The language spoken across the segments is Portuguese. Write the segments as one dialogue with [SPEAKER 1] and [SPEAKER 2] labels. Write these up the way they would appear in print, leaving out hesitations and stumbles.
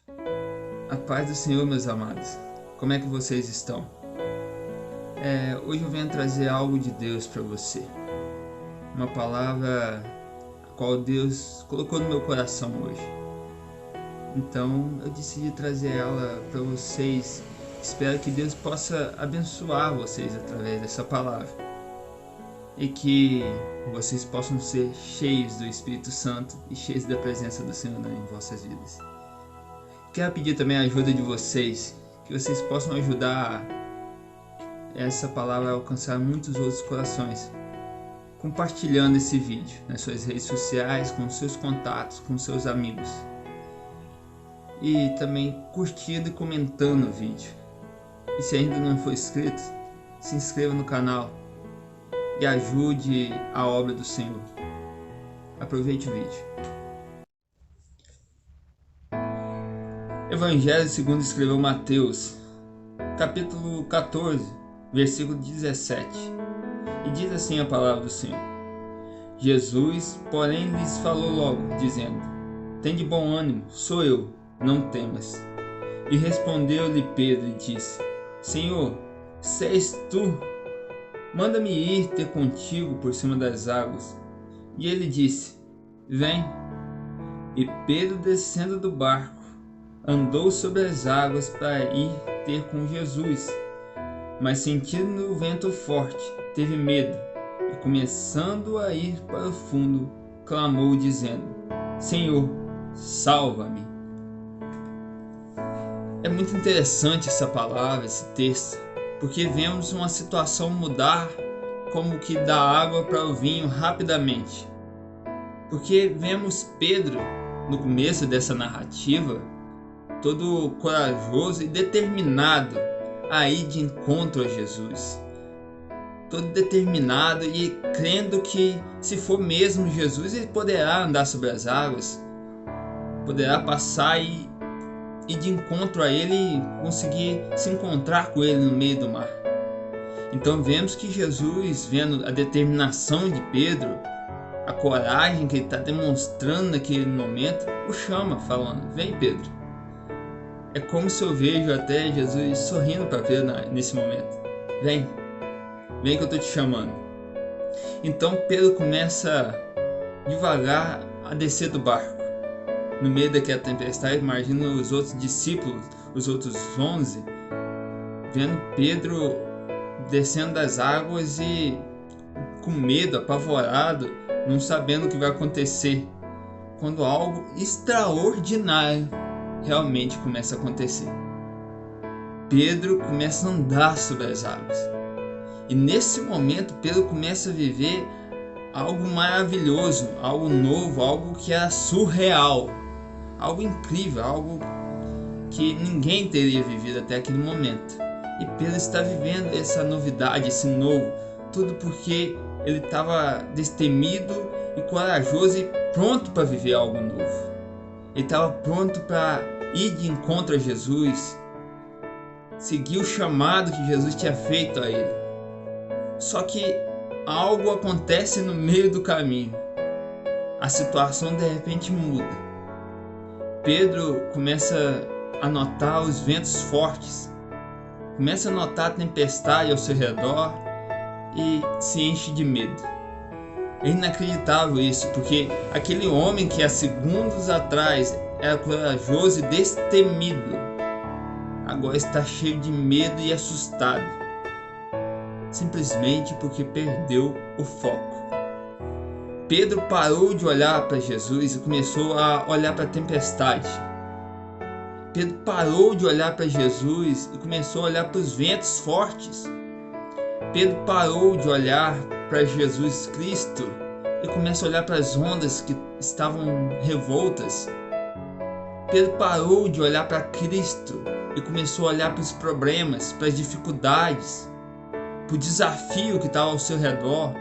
[SPEAKER 1] A paz do Senhor, meus amados. Como é que vocês estão? Hoje eu venho trazer algo de Deus para você. Uma palavra a qual Deus colocou no meu coração hoje. Então eu decidi trazer ela para vocês. Espero que Deus possa abençoar vocês através dessa palavra. E que vocês possam ser cheios do Espírito Santo e cheios da presença do Senhor em vossas vidas. Quero pedir também a ajuda de vocês, que vocês possam ajudar essa palavra a alcançar muitos outros corações, compartilhando esse vídeo nas suas redes sociais, com seus contatos, com seus amigos, e também curtindo e comentando o vídeo. E se ainda não for inscrito, se inscreva no canal e ajude a obra do Senhor. Aproveite o vídeo. Evangelho segundo escreveu Mateus, capítulo 14, versículo 17. E diz assim a palavra do Senhor: Jesus, porém, lhes falou logo, dizendo: Tende bom ânimo, sou eu, não temas. E respondeu-lhe Pedro e disse: Senhor, se és tu, manda-me ir ter contigo por cima das águas. E ele disse: Vem. E Pedro, descendo do barco, andou sobre as águas para ir ter com Jesus, mas sentindo o vento forte, teve medo, e começando a ir para o fundo, clamou dizendo: Senhor, salva-me. É muito interessante essa palavra, esse texto, porque vemos uma situação mudar como que da água para o vinho rapidamente. Porque vemos Pedro, no começo dessa narrativa, todo corajoso e determinado a ir de encontro a Jesus. Todo determinado e crendo que, se for mesmo Jesus, ele poderá andar sobre as águas, poderá passar e ir de encontro a ele e conseguir se encontrar com ele no meio do mar. Então vemos que Jesus, vendo a determinação de Pedro, a coragem que ele está demonstrando naquele momento, o chama, falando: Vem, Pedro. É como se eu vejo até Jesus sorrindo para Pedro nesse momento: Vem que eu estou te chamando. Então Pedro começa devagar a descer do barco. No meio daquela tempestade, imagina os outros discípulos, os outros 11, vendo Pedro descendo das águas e com medo, apavorado, não sabendo o que vai acontecer, quando algo extraordinário realmente começa a acontecer. Pedro começa a andar sobre as águas. E nesse momento Pedro começa a viver algo maravilhoso, algo novo, algo que era surreal, algo incrível, algo que ninguém teria vivido até aquele momento. E Pedro está vivendo essa novidade, esse novo, tudo porque ele estava destemido e corajoso e pronto para viver algo novo. Ele estava pronto para ir de encontro a Jesus, seguir o chamado que Jesus tinha feito a ele. Só que algo acontece no meio do caminho. A situação de repente muda. Pedro começa a notar os ventos fortes, começa a notar a tempestade ao seu redor e se enche de medo. É inacreditável isso, porque aquele homem que há segundos atrás era corajoso e destemido, agora está cheio de medo e assustado, simplesmente porque perdeu o foco. Pedro parou de olhar para Jesus e começou a olhar para a tempestade. Pedro parou de olhar para Jesus e começou a olhar para os ventos fortes. Pedro parou de olhar para Jesus Cristo e começa a olhar para as ondas que estavam revoltas. Pedro parou de olhar para Cristo e começou a olhar para os problemas, para as dificuldades, para o desafio que estava ao seu redor.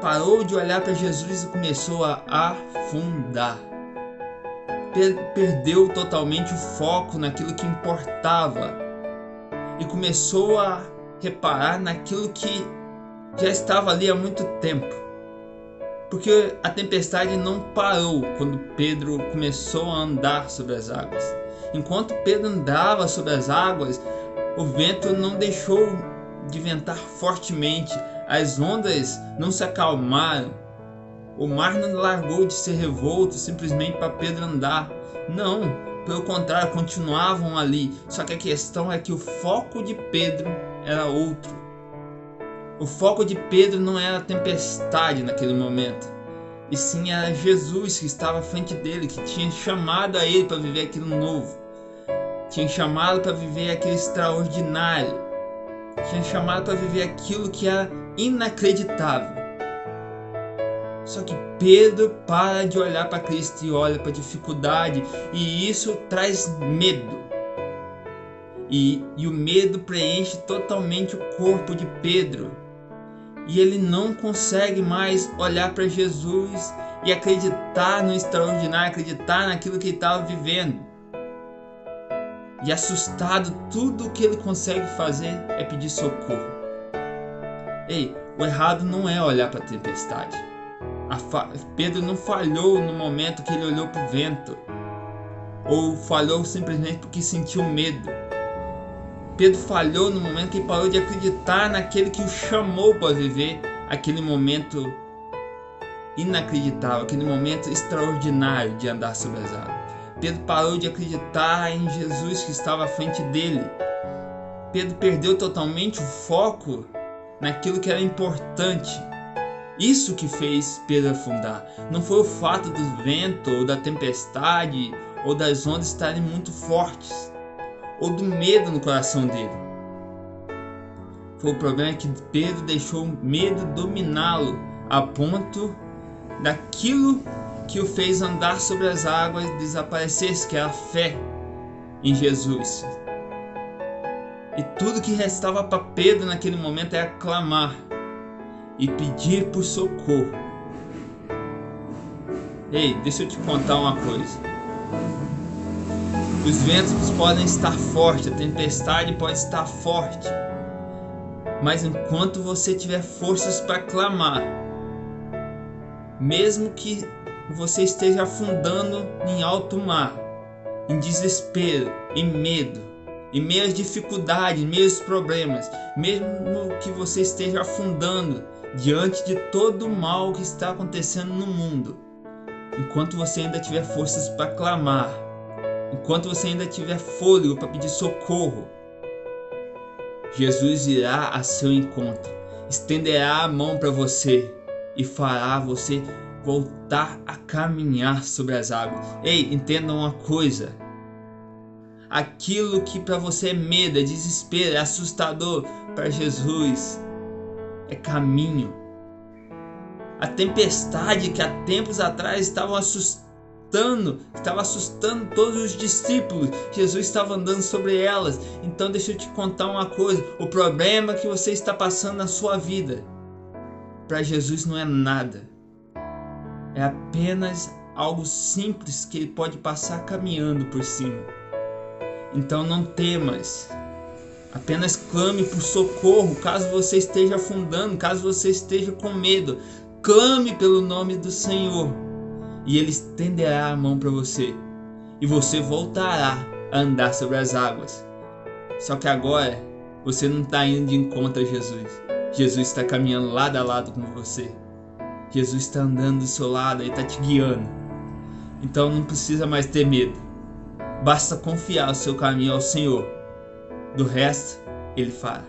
[SPEAKER 1] Parou de olhar para Jesus e começou a afundar. Pedro perdeu totalmente o foco naquilo que importava e começou a reparar naquilo que já estava ali há muito tempo. Porque a tempestade não parou quando Pedro começou a andar sobre as águas. Enquanto Pedro andava sobre as águas, o vento não deixou de ventar fortemente, as ondas não se acalmaram, o mar não largou de ser revolto simplesmente para Pedro andar. Não, pelo contrário, continuavam ali. Só que a questão é que o foco de Pedro era outro. O foco de Pedro não era a tempestade naquele momento, e sim era Jesus que estava à frente dele, que tinha chamado a ele para viver aquilo novo, tinha chamado para viver aquele extraordinário, tinha chamado para viver aquilo que era inacreditável. Só que Pedro para de olhar para Cristo e olha para a dificuldade, e isso traz medo. E o medo preenche totalmente o corpo de Pedro. E ele não consegue mais olhar para Jesus e acreditar no extraordinário, acreditar naquilo que ele estava vivendo. E assustado, tudo o que ele consegue fazer é pedir socorro. Ei, o errado não é olhar para a tempestade. Pedro não falhou no momento que ele olhou para o vento, ou falhou simplesmente porque sentiu medo. Pedro falhou no momento que ele parou de acreditar naquele que o chamou para viver aquele momento inacreditável, aquele momento extraordinário de andar sobre as águas. Pedro parou de acreditar em Jesus que estava à frente dele. Pedro perdeu totalmente o foco naquilo que era importante. Isso que fez Pedro afundar. Não foi o fato do vento, ou da tempestade, ou das ondas estarem muito fortes, ou do medo no coração dele. Foi o problema que Pedro deixou o medo dominá-lo, a ponto daquilo que o fez andar sobre as águas desaparecesse, que era a fé em Jesus. E tudo que restava para Pedro naquele momento era clamar e pedir por socorro. Ei, deixa eu te contar uma coisa. Os ventos podem estar fortes, a tempestade pode estar forte, mas enquanto você tiver forças para clamar, mesmo que você esteja afundando em alto mar, em desespero, em medo, em meio às dificuldades, em meio aos problemas, mesmo que você esteja afundando diante de todo o mal que está acontecendo no mundo, enquanto você ainda tiver forças para clamar, enquanto você ainda tiver fôlego para pedir socorro, Jesus irá a seu encontro, estenderá a mão para você e fará você voltar a caminhar sobre as águas. Ei, entenda uma coisa. Aquilo que para você é medo, é desespero, é assustador, para Jesus é caminho. A tempestade que há tempos atrás estava assustando todos os discípulos, Jesus estava andando sobre elas. Então deixa eu te contar uma coisa, o problema que você está passando na sua vida, para Jesus não é nada, é apenas algo simples que ele pode passar caminhando por cima. Então não temas, apenas clame por socorro. Caso você esteja afundando, caso você esteja com medo, clame pelo nome do Senhor e Ele estenderá a mão para você e você voltará a andar sobre as águas. Só que agora você não está indo de encontro a Jesus. Jesus está caminhando lado a lado com você. Jesus está andando do seu lado e está te guiando. Então não precisa mais ter medo. Basta confiar o seu caminho ao Senhor. Do resto, Ele fará.